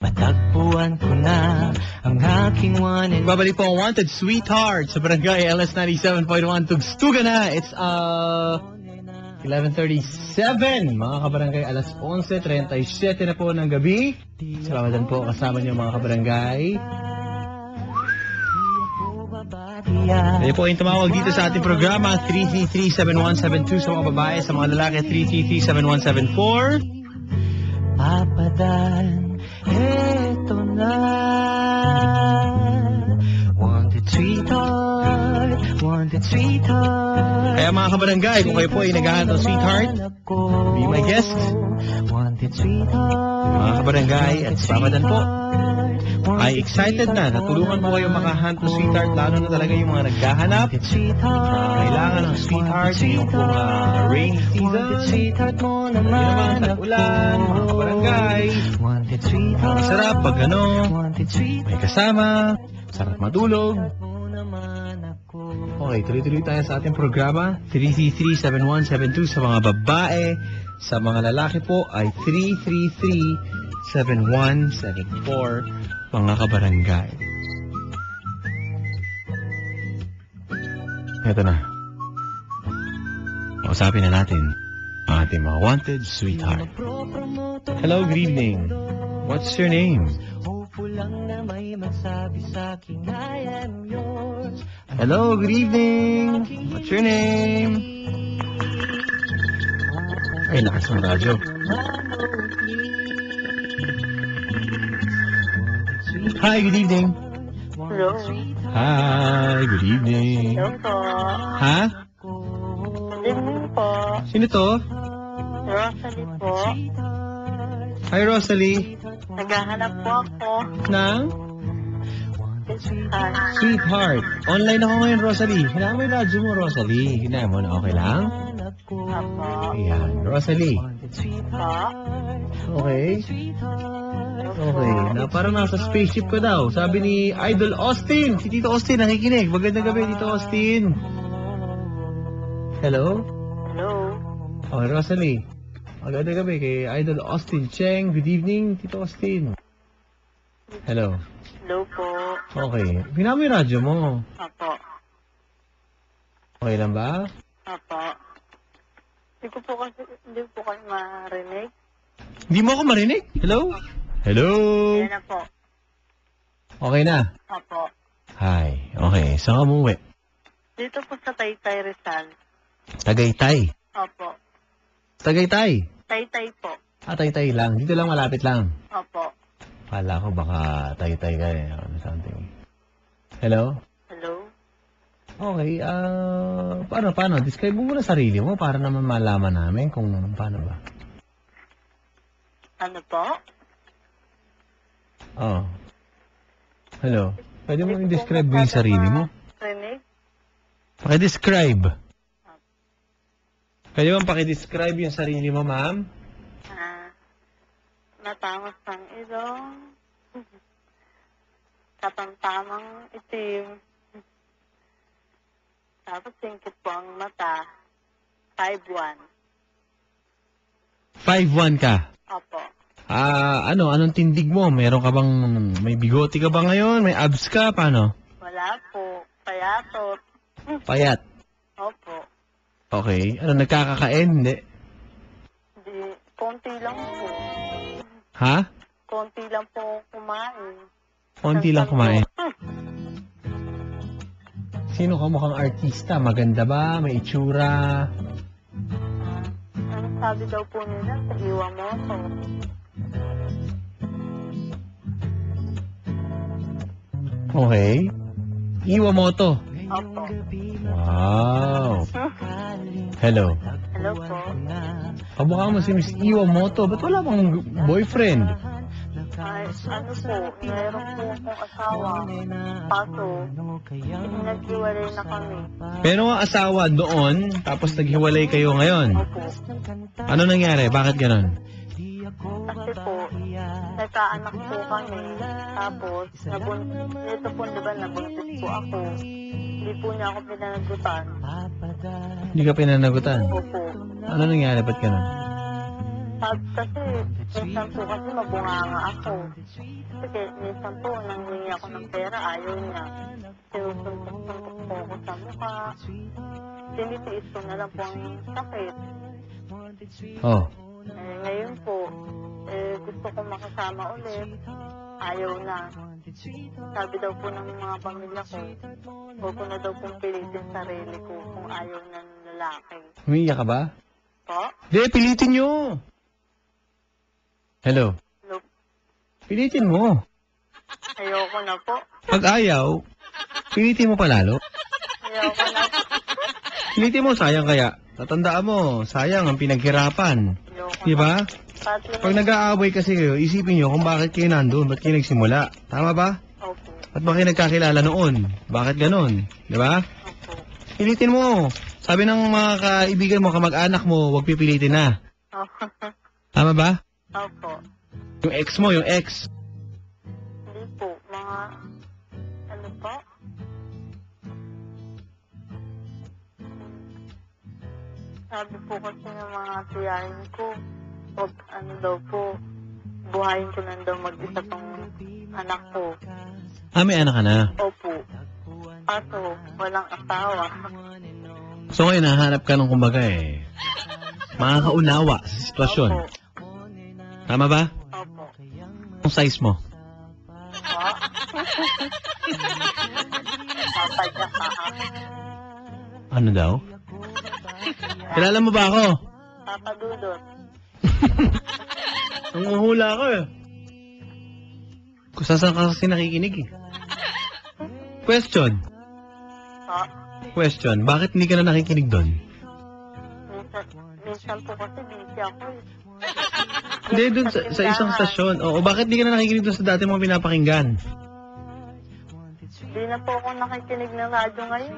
matagpuan ko na ang aking one and... Babalik po ang Wanted Sweetheart sa Barangay LS 97.1 Tugstugan na. It's 11:37 mga kabarangay, alas 11:37 na po ng gabi. Salamat po kasama niyo mga kabarangay. Kayo po yung tumawag dito sa ating programa 333-7172 sa mga babae, sa mga lalaki 333-7174. Apadan, eto na. Wanted sweetheart, wanted sweetheart. Kaya mga kabarangay, kung kayo po ay naghahanap ng sweetheart, be my guest. Wanted sweetheart, mga kabarangay at Apadan po ay excited na. Natulungan mo kayo makahanap ng sweetheart, lalo na talaga yung mga naghahanap. Kailangan ng sweetheart yung rainy season. Yun naman, tag-ulan, mga kabarangay. Masarap pag may kasama, sarap matulog. Okay, tuloy-tuloy tayo sa ating programa. 333-7172 sa mga babae. Sa mga lalaki po ay 333-7174 mga kabarangay. Ito na. Kausapin na natin ang ating mga wanted sweetheart. Hello, good evening. What's your name? Hello, good evening. What's your name? Ay, lakas ng radyo. Hi, good evening. Hello. Hi, good evening. Hello po. Ha? Good evening po. Sino to? Rosalie po. Hi, Rosalie. Naghahanap po ako. Ng? Sweetheart. Online ako ngayon, Rosalie. Hinaan mo yung radyo mo, Rosalie. Hinaan mo na okay lang? Apo. Ayan, Rosalie. Po. Okay. Okay. Na, parang nasa spaceship ka daw. Sabi ni Idol Austin. Si Tito Austin, nakikinig. Magandang gabi, Tito Austin. Hello? Hello. Okay, Rosalie. Magandang gabi kay Idol Austin Cheng. Good evening, Tito Austin. Hello. Hello po. Okay. Hinaan mo yung radyo mo. Apo. Okay lang ba? Apo. Hindi po kayo marinig. Hindi mo ako marinig? Hello? Hello? Yan na po. Okay na? Apo. Hi. Okay. Saan ka umuwi? Dito po sa Taytay Rizal. Tagaytay. Apo. Tagaytay. Taytay po. Taytay lang. Dito lang, malapit lang. Apo. Kala ko baka Taytay ka eh. Or something. Hello? Hello. Okay. Paano? Describe mo muna sarili mo para naman malaman namin kung paano ba. Ano po? Oh. Hello? Pwede mo i-describe mo yung sarili mo? Rinig? Paki-describe. Pwede mo paki-describe yung sarili mo, ma'am? Matangos ang ilong. Katamtamang itim. Tapos singkit po ang mata. 5'1". 5'1" ka? Opo. Anong tindig mo? Meron ka bang, may bigote ka ba ngayon? May abs ka? Paano? Wala po. Payatot. Payat. Opo. Okay. Ano, nagkakakain? Hindi. Konti lang po. Ha? Konti lang po kumain. Konti lang kumain. Sino ka mukhang artista? Maganda ba? May itsura? Ano sabi daw po nila sa iwa mo to? Okay. Iwamoto. Opo. Wow. Hello. Hello po. Kamukha mo si Miss Iwamoto. Ba't wala bang boyfriend? Ay, ano po, meron po akong asawa. Paso, naghiwalay na kami. Pero ang asawa doon, tapos naghiwalay kayo ngayon. Opo. Ano nangyari? Bakit ganon? Kasi po, nagkaanak po kami. Tapos, ito po, di ba, nabuntis po ako. Hindi po niya ako pinanagutan. Hindi ka pinanagutan. Opo. Ano nangyari? Ba't ganon? Kasi, minsan po kasi mabunganga ako. Kasi, minsan po, nanghingi ako ng pera, ayaw niya. Sinusuntok-suntok po ako sa mukha. Tinitiis ko na lang po ang sakit. Oh. Ngayon po, gusto kong makasama ulit. Ayaw na. Sabi daw po ng mga pamilya ko, huwag ko na daw pong pilitin sarili ko kung ayaw na ng lalaki. Umiiyak ka ba? Po? Hindi, pilitin nyo. Hello? Hello? Pilitin mo. Ayoko na po. Pag ayaw, pilitin mo palalo. Ayoko na po. Pilitin mo, sayang kaya. Tatandaan mo, sayang ang pinaghirapan. Ayoko Diba? na. Pati Pag nag-aaway kasi kayo, isipin nyo kung bakit kayo nandun, ba't kayo nagsimula. Tama ba? Opo. At ba kayo nagkakilala noon? Bakit ganon? Diba? Opo. Pilitin mo. Sabi ng mga kaibigan mo, kamag-anak mo, huwag pipilitin na. Opo. Tama ba? Opo. Yung ex mo, yung ex. Hindi po. Mga, ano po? Sabi po kasi ng mga tiyahin ko, huwag ano daw po, buhayin ko na daw mag-isa tong anak ko. Ah, may anak ka na. Opo. Kaso, walang asawa. So ngayon, nahanap ka ng kumbaga makakaunawa sa sitwasyon. Opo. Tama ba? Opo. Ang size mo? Po? Papadyak ka. Ano daw? Kilala mo ba ako? Papadudot. Nanguhula ako Kung saan ka kasi nakikinig Question. Po? Question. Bakit hindi ka na nakikinig doon? Minsan po kasi busy ako Hindi, doon sa isang stasyon. Oo, bakit hindi ka na nakikinig doon sa dati mong pinapakinggan? Hindi na po ako nakikinig ng radyo ngayon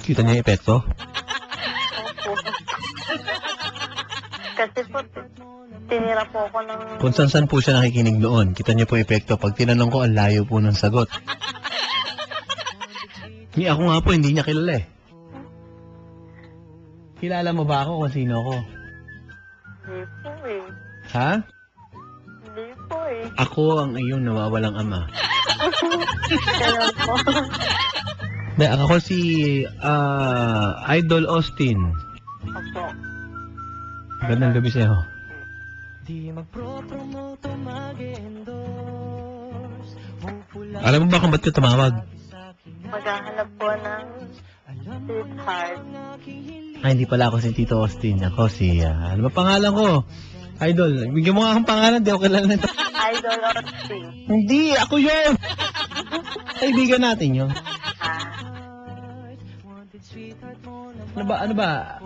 Kita niya yung epekto? Opo. Kasi po, tinira po ako ng... Kung saan po siya nakikinig noon, kita niyo po yung epekto. Pag tinanong ko, ang layo po ng sagot. Ako nga po, hindi niya kilala Kilala mo ba ako kung sino ako? Hindi po Ha? Hindi po Ako ang iyong nawawalang ama. Ganun po. Hindi, ako si Idol Austin. Opo. Gandang gabi sa'yo. Alam mo ba kung ba't ka tumawag? Maghahanap po ng sweetheart. Ay, hindi pala ako si Tito Austin. Ako si, ano ba pangalan ko? Idol, bigyan mo nga akong pangalan, di ako kilala nito. Idol Austin. Hindi, ako yun! Kaibigan natin yun. Ano ba?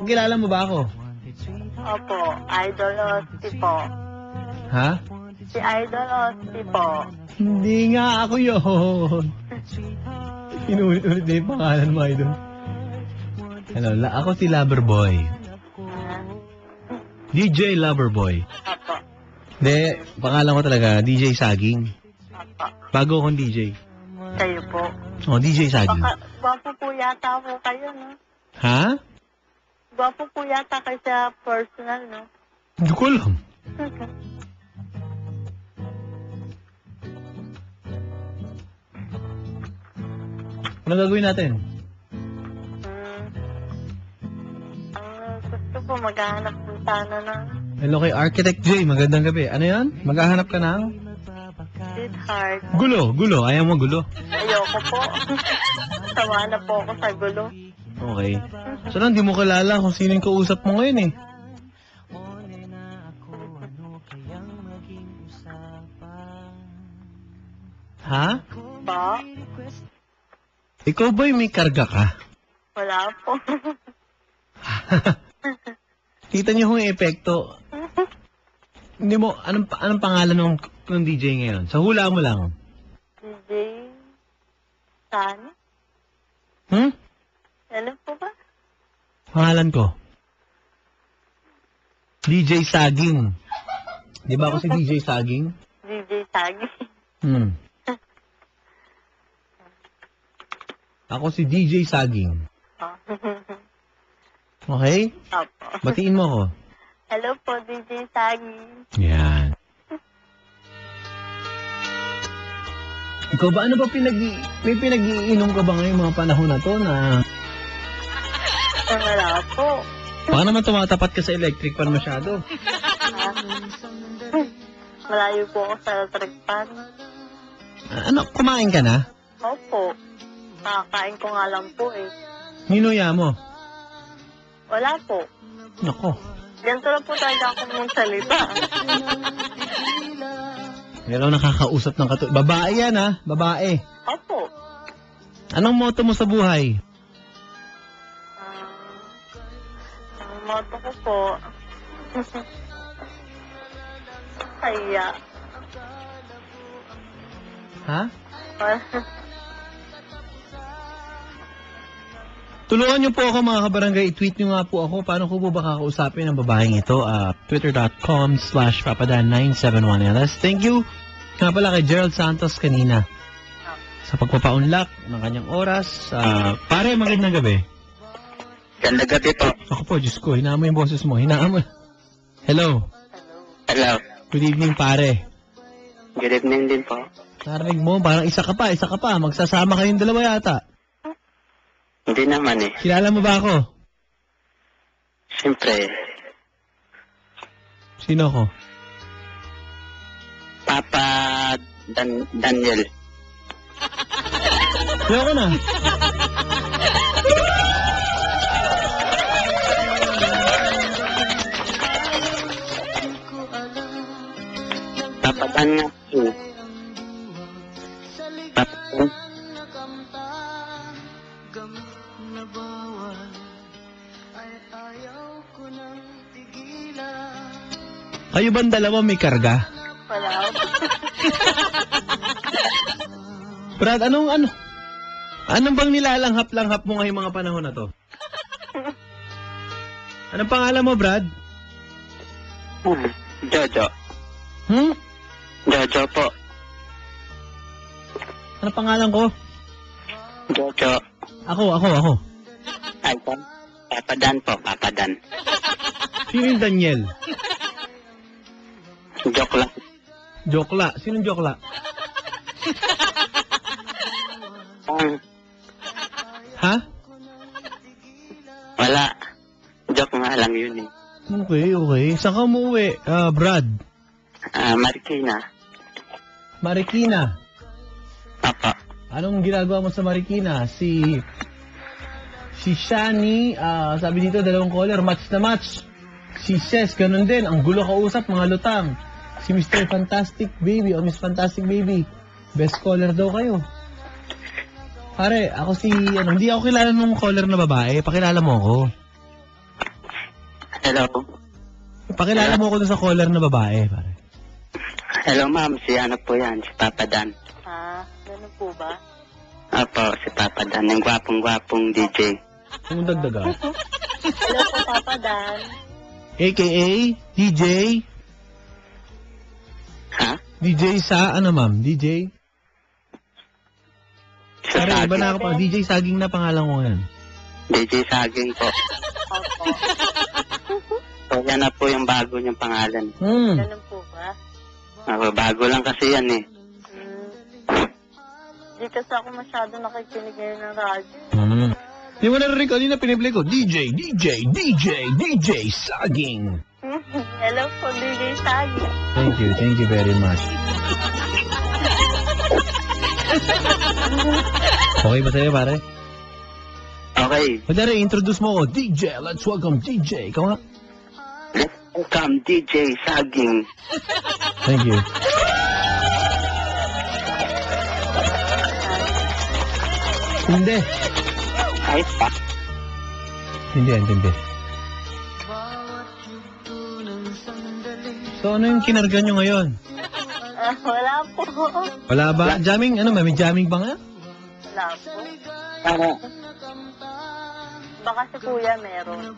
Kilala mo ba ako? Opo, Idol Austin po. Ha? Si Idol Austin po. Hindi nga ako yun. Inulit-ulit na yung pangalan mo, Idol. Hello, ako si Loverboy. DJ Loverboy. Opo. Hindi, pangalan ko talaga, DJ Saging. Opo. Bago akong DJ. Kayo po. Oh, DJ Saging. Gwapo po yata po kayo, no? Ha? Gwapo po yata kayo sa personal, no? Hindi ko alam. Ano gagawin natin? Ang gusto po, maghahanap po sana ng Hello kay Architect J, magandang gabi. Ano yan? Maghahanap ka ng? sweetheart. Gulo. Ayaw mo gulo. Ayoko po. Sama na po ako sa gulo. Okay. So lang, di mo kilala kung sino yung kausap mo ngayon Ha? Ba? Ikaw ba'y may karga ka? Wala po. Kita niyo yung epekto. Hindi mo, anong pangalan ng DJ ngayon? Sa hula mo lang. DJ Sani? Ano po ba? Pangalan ko. DJ Saging. Di ba ako si DJ Saging? DJ Sagi. Ako si DJ Saging. Okay? Opo. Batiin mo ako. Hello po, DJ Sagi. Yan. Ikaw ba, ano ba may pinag-iinom ka ba ngayong mga panahon na to na Wala po. baka naman tumatapat ka sa electric pan masyado? Malayo po ako sa electric pan. Ano, kumain ka na? Opo. Nakakain ko nga lang po eh. Ninuya mo? Wala po. Nako. Ganito lang po talaga ako mong salita. Meron nakakausap ng babae yan ha? Babae. Opo. Anong motto mo sa buhay? Ang motto ko po, kaya. Ha? Tulungan niyo po ako mga kabarangay. I-tweet niyo nga po ako. Paano ko po ba kakausapin ang babaeng ito? Twitter.com/papadan971ls. Thank you nga pala kay Gerald Santos kanina sa pagpapaunlak ng kanyang oras. Pare, magandang gabi. Ganda gabi po. Ako po, Diyos ko, hinaan mo yung boses mo. Hinaan mo. Hello. Hello. Good evening, pare. Good evening din po. Narinig mo, parang isa ka pa. Magsasama kayong dalawa yata. Hindi naman eh. Kilala mo ba ako? Siyempre, Sino ako? Papa Daniel. Ayoko na. Papa Dan nga po. Papa Dan. Kayo bang dalawa may karga? Wala. Brad, anong bang nilalanghap-langhap mo ngayong mga panahon na to? Anong pangalan mo, Brad? Jojo. Jojo po. Anong pangalan ko? Jojo. Ako. Ay, Papa Dan po. Papa Dan. Sino yung Daniel? Joke lang. Jokla. Sinong Jokla? Ha? Wala. Joke nga lang yun eh. Okay. Saan ka umuwi? Brad? Marikina. Marikina. Papa. Anong ginagawa mo sa Marikina? Si Shani, sabi dito, dalawang caller, match na match. Si Ses, ganun din. Ang gulo kausap, mga lutang. Si Mr. Fantastic Baby o Miss Fantastic Baby. Best caller daw kayo. Pare, ako hindi ako kilala nung caller na babae. Pakilala mo ako. Hello. Pakilala mo ako dun sa caller na babae, pare. Hello ma'am, si ano po yan, si Papa Dan. Ganun po ba? Opo, si Papa Dan, yung gwapong-gwapong DJ. Kung dagdagan. Hello po, Papa Dan. AKA DJ. Ha? DJ sa ano ma'am? DJ? Sa Pare, iba Saging. na ako pa. DJ Saging na pangalan ko ngayon. DJ Saging po. Opo. So, yan na po yung bago niyang pangalan. Ganun po ba? Bago lang kasi yan eh. Di kasi ako masyado nakikinig ngayon ng radyo. Di mo narinig ko, di na piniplay ko. DJ Saging. Hello po, DJ Sagi. Thank you very much. Okay ba sa'yo, pare? Okay. Madari, introduce mo ko. DJ, let's welcome DJ. Ikaw nga. Let's welcome DJ Saging. Thank you. Hindi. Ay pa. Hindi. So, ano yung kinarga nyo ngayon? Wala po. Wala ba? Jamming? Ano, may jamming ba nga? Wala po. Para Baka si Kuya meron.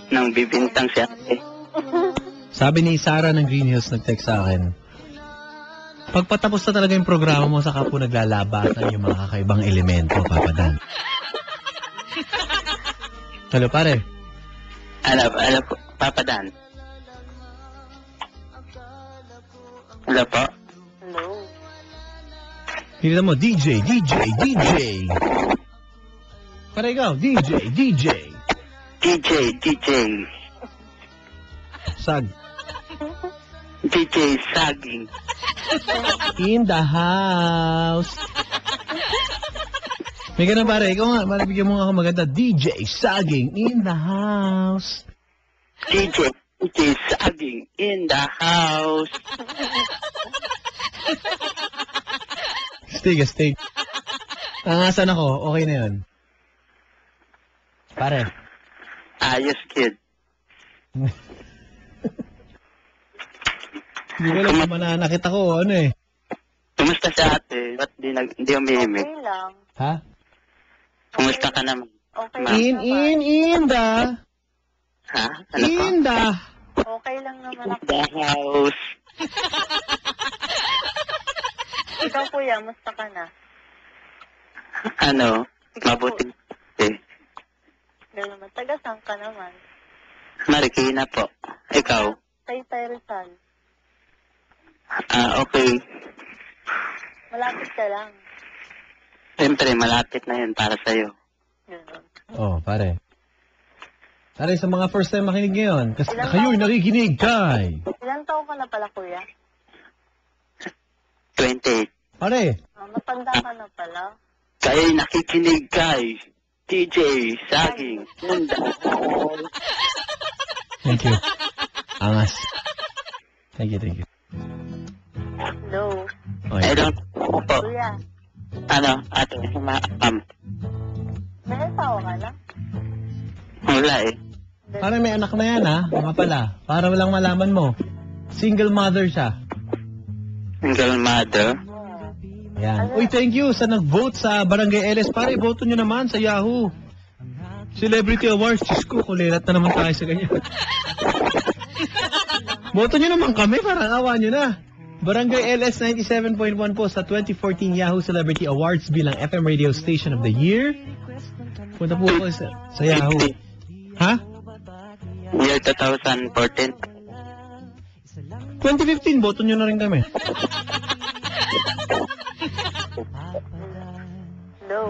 nang bibintang siya eh. Sabi ni Sarah ng Green Hills nag-text sa akin, pagpatapos na talaga yung programa mo, saka po naglalabasan yung mga kakaibang elemento, Papa Dan. Hello, pare. Hello po, Papa Dan. Hello po. Hello. Hinila mo, DJ. Pare ikaw, DJ. DJ. Sag. DJ Saging. In the house. May ganun pare, ikaw nga, marabigyan mo nga ako maganda. DJ Saging in the house. DJ Saging in the house. Astig. Angasan ako, okay na yun. Pare. Ayos, kid. Hindi ko alam, mananakit ako, ano eh. Kumusta si ate? Ba't di umimik? Okay lang. Ha? Kumusta ka naman? Okay lang naman. In the. Ha? Ano po? In the. Okay lang naman ako. The house. Ikaw kuya, musta ka na? Ano? Mabuting eh. Hindi naman. Taga-saan ka naman? Marikina po. Ikaw? Taytay Rizal. Okay. Malapit ka lang. Siyempre, malapit na yun para sa'yo. Ganun. Oh, pare. Pare, sa mga first time makinig ngayon, kasi Ilang kayo'y taon? nakikinig kay. Ilan taon ka na pala kuya? 28. Pare, Matanda ka na pala. Kayo'y nakikinig kay DJ Saging. thank you. Angas. Thank you. Hello. Okay. I don't po. Kuya, Ano? Ate, may asawa ka na? wala eh. Pare, may anak na yan ha, mga pala. Para walang malaman mo. Single mother siya. Single mother. Yan. Uy, thank you sa nag-vote sa Barangay LS. Pare, boto nyo naman sa Yahoo. Celebrity Awards. Diyos ko, kulilat na naman tayo sa ganyan. Boto nyo naman kami, parang awa nyo na. Barangay LS 97.1 po sa 2014 Yahoo Celebrity Awards bilang FM Radio Station of the Year. Punta po ako sa Yahoo. Ha? Year 2014. 2015, boto nyo na rin kami. Hello.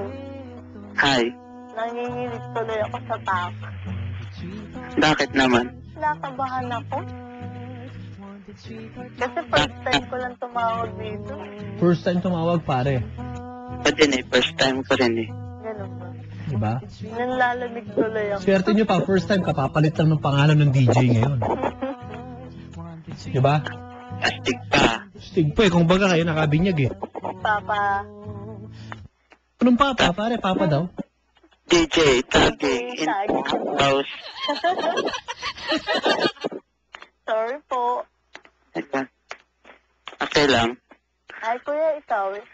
Hi. Nanginginig tuloy ako sa tak. Bakit naman? Nakabahan ako. Kasi first time ko lang tumawag dito. First time tumawag, pare. Pwede na eh. First time ko rin eh. Ganun ba? Diba? Nanlalamig tuloy ako. Swerte nyo pa, first time kapapalit lang ng pangalan ng DJ ngayon. Diba? Astig pa. Stig po eh, kung baga kayo nakabinyag eh. Papa. Anong papa? Pare, papa daw. DJ Saging in Saging. the house. Sorry po. Okay lang. Ay, kuya, ikaw eh.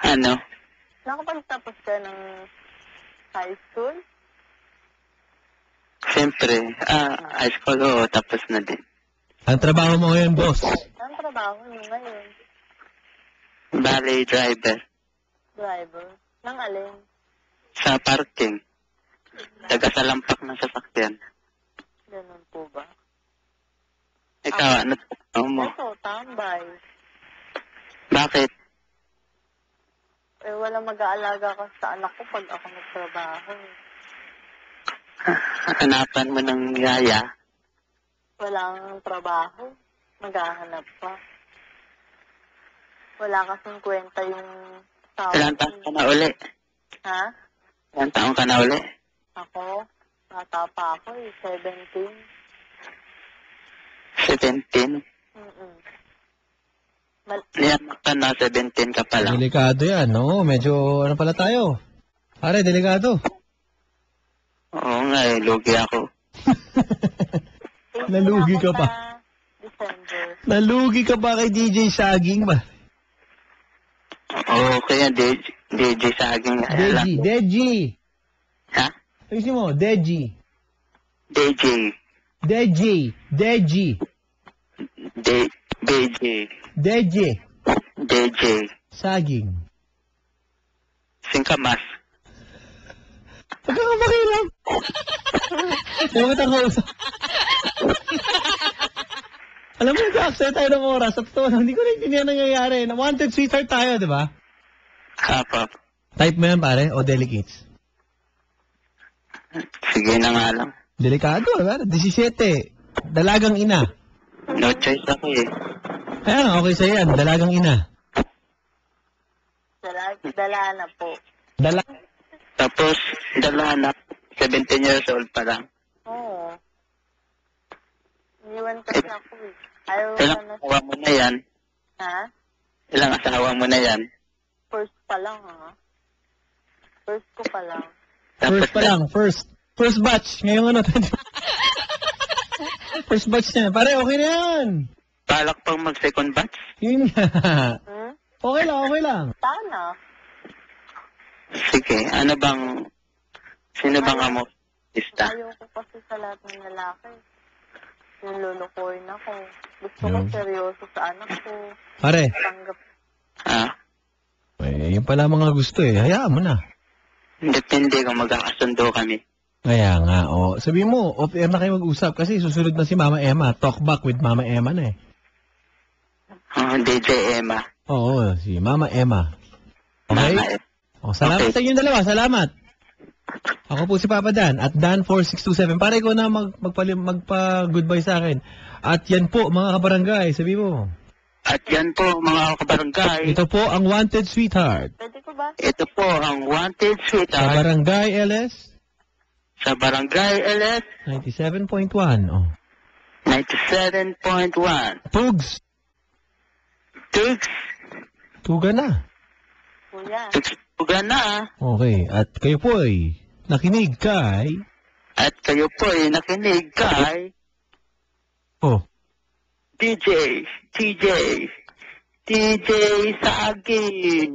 Ano? Nakapagtapos ka ng high school? Siyempre, high school ko, tapos na din. Ang trabaho mo ngayon, boss? Anong trabaho niyo ngayon? Valet driver. Driver? Nang alin? Sa parking. Taga-salampak ng sasakyan. Ganun po ba? Ikaw, ano trabaho mo? Ito, tambay. Bakit? Eh, walang mag-aalaga ka sa anak ko pag ako nagtrabaho. Hanapan mo ng yaya. Walang trabaho. Maghahanap pa. Wala kasing kwenta yung tao. Ilang taon ka na uli? Ha? Ilang taon ka na uli? Ako? Bata pa ako eh. 17. 17? Yan ka na, 17 ka pa lang. Delikado yan, no? Medyo, ano pala tayo? Pare, delikado. Oo nga eh, lugi ako. Nalugi ka pa. December. Nalugi ka ba kay DJ Saging ba? Oo, kaya DJ Saging. Deji. Ha? Ayusin mo, Deji. DJ. Deji. DJ. Saging. Singkamas. Pagkakapakiram. Yung kitang kausap. Alam mo, nag-accept tayo ng oras. At ito, hindi ko naintindihan nangyayari. Wanted sweetheart tayo, di ba? Apo. Type mo yan, pare, o delicates? Sige na nga lang. Delikado, diba? 17. Dalagang ina. No choice ako eh. Ayan, okay sa'yo yan. Dalagang ina. Dala na po. Tapos, dalawa na. 17 years old pa lang. Oo. Iniwan kasi ako eh. Ayaw Ilang na asawa mo na yan? Ha? Ilang asawa mo na yan? First pa lang ha? First ko pa lang. First pa lang, first. First batch. Ngayong ano. First batch na. Pare, okay na yan. Balak pang mag-second batch? Yun nga. Hmm? Okay lang, okay lang. Sana. Sige, ano bang... Sino bang amo? Ista? Ayaw ko kasi sa lahat ng lalaki. Nilulukoyin ako. Gusto ko Yun. seryoso sa anak ko. Pare, Tanggap. Ah, yun pala mga gusto eh. Hayaan mo na. depende kung magkakasundo kami. Kaya nga, o. Sabi mo, off-air na kayo mag-usap kasi susunod na si Mama Emma. Talk back with Mama Emma na eh. DJ Emma. Oo, si Mama Emma. Okay? Mama Emma. O, salamat Okay. sa inyong dalawa. Salamat. Ako po si Papa Dan at Dan4627. Pare ko na magpa-goodbye sa akin. At yan po, mga kabarangay, sabi mo. At yan po, mga kabarangay. Ito po ang Wanted Sweetheart. Pwede ko ba? Ito po ang Wanted Sa Sweetheart Barangay LS sa Barangay LS 97.1. Oh. 97.1. Tugs. Tugs. Tuga na. Kuya. Tuga na. Okay. At kayo po ay nakinig kay... At kayo po ay nakinig kay Oh. TJ Saging.